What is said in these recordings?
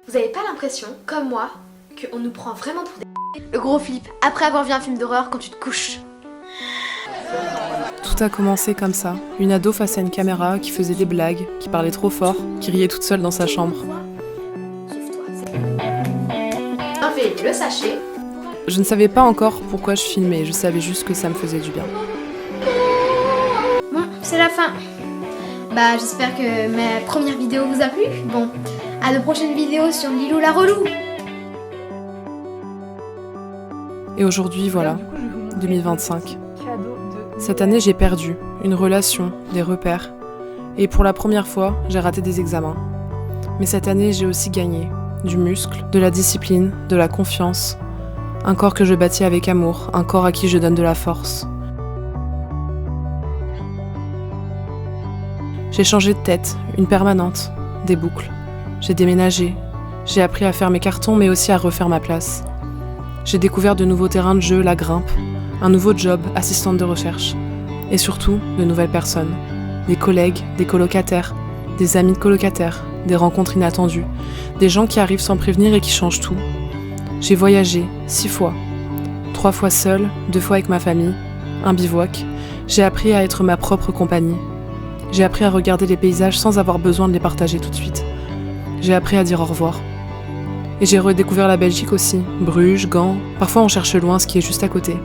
Vous avez pas l'impression, comme moi, qu'on nous prend vraiment pour des... Le gros flip, après avoir vu un film d'horreur quand tu te couches. Tout a commencé comme ça. Une ado face à une caméra qui faisait des blagues, qui parlait trop fort, qui riait toute seule dans sa chambre. Enlevez le sachet. Je ne savais pas encore pourquoi je filmais, je savais juste que ça me faisait du bien. Bon, c'est la fin. Bah, j'espère que ma première vidéo vous a plu. Bon, à de prochaines vidéos sur Lilou la relou. Et aujourd'hui, voilà, 2025. Cette année, j'ai perdu une relation, des repères. Et pour la première fois, j'ai raté des examens. Mais cette année, j'ai aussi gagné du muscle, de la discipline, de la confiance. Un corps que je bâtis avec amour, un corps à qui je donne de la force. J'ai changé de tête, une permanente, des boucles. J'ai déménagé. J'ai appris à faire mes cartons, mais aussi à refaire ma place. J'ai découvert de nouveaux terrains de jeu, la grimpe, un nouveau job, assistante de recherche. Et surtout, de nouvelles personnes. Des collègues, des colocataires, des amis de colocataires, des rencontres inattendues, des gens qui arrivent sans prévenir et qui changent tout. J'ai voyagé 6 fois. 3 fois seule, 2 fois avec ma famille, un bivouac. J'ai appris à être ma propre compagnie. J'ai appris à regarder les paysages sans avoir besoin de les partager tout de suite. J'ai appris à dire au revoir. Et j'ai redécouvert la Belgique aussi, Bruges, Gand. Parfois on cherche loin ce qui est juste à côté.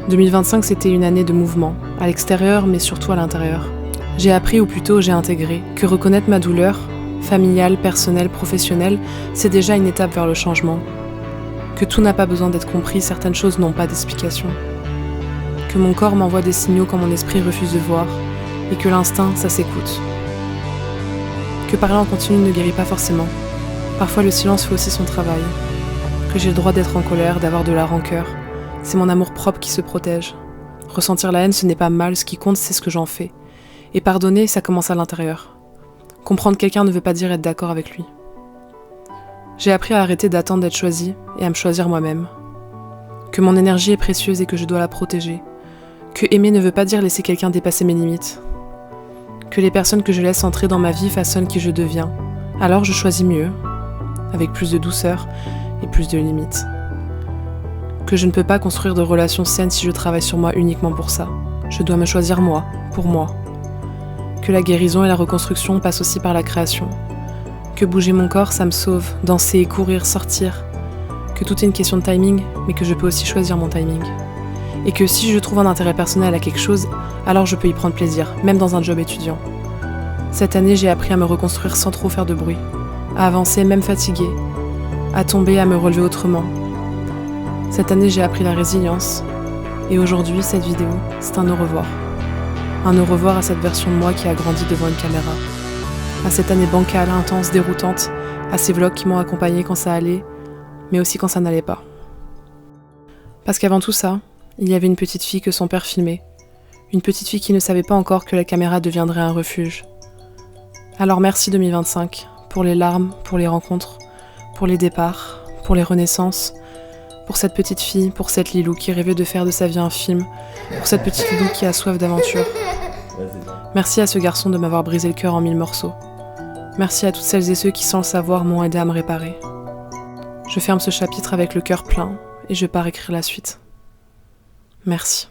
2025, c'était une année de mouvement, à l'extérieur mais surtout à l'intérieur. J'ai appris, ou plutôt j'ai intégré, que reconnaître ma douleur, familiale, personnelle, professionnelle, c'est déjà une étape vers le changement. Que tout n'a pas besoin d'être compris, certaines choses n'ont pas d'explication. Que mon corps m'envoie des signaux quand mon esprit refuse de voir, et que l'instinct, ça s'écoute. Que parler en continu ne guérit pas forcément. Parfois le silence fait aussi son travail. Que j'ai le droit d'être en colère, d'avoir de la rancœur. C'est mon amour propre qui se protège. Ressentir la haine, ce n'est pas mal, ce qui compte, c'est ce que j'en fais. Et pardonner, ça commence à l'intérieur. Comprendre quelqu'un ne veut pas dire être d'accord avec lui. J'ai appris à arrêter d'attendre d'être choisie et à me choisir moi-même. Que mon énergie est précieuse et que je dois la protéger. Que aimer ne veut pas dire laisser quelqu'un dépasser mes limites. Que les personnes que je laisse entrer dans ma vie façonnent qui je deviens. Alors je choisis mieux, avec plus de douceur et plus de limites. Que je ne peux pas construire de relations saines si je travaille sur moi uniquement pour ça. Je dois me choisir moi, pour moi. Que la guérison et la reconstruction passent aussi par la création. Que bouger mon corps, ça me sauve, danser, courir, sortir. Que tout est une question de timing, mais que je peux aussi choisir mon timing. Et que si je trouve un intérêt personnel à quelque chose, alors je peux y prendre plaisir, même dans un job étudiant. Cette année, j'ai appris à me reconstruire sans trop faire de bruit, à avancer même fatiguée, à tomber, à me relever autrement. Cette année, j'ai appris la résilience. Et aujourd'hui, cette vidéo, c'est un au revoir. Un au revoir à cette version de moi qui a grandi devant une caméra. À cette année bancale, intense, déroutante, à ces vlogs qui m'ont accompagnée quand ça allait, mais aussi quand ça n'allait pas. Parce qu'avant tout ça, il y avait une petite fille que son père filmait. Une petite fille qui ne savait pas encore que la caméra deviendrait un refuge. Alors merci 2025, pour les larmes, pour les rencontres, pour les départs, pour les renaissances, pour cette petite fille, pour cette Lilou qui rêvait de faire de sa vie un film, pour cette petite Lilou qui a soif d'aventure. Merci à ce garçon de m'avoir brisé le cœur en 1000 morceaux. Merci à toutes celles et ceux qui, sans le savoir, m'ont aidé à me réparer. Je ferme ce chapitre avec le cœur plein et je pars écrire la suite. Merci.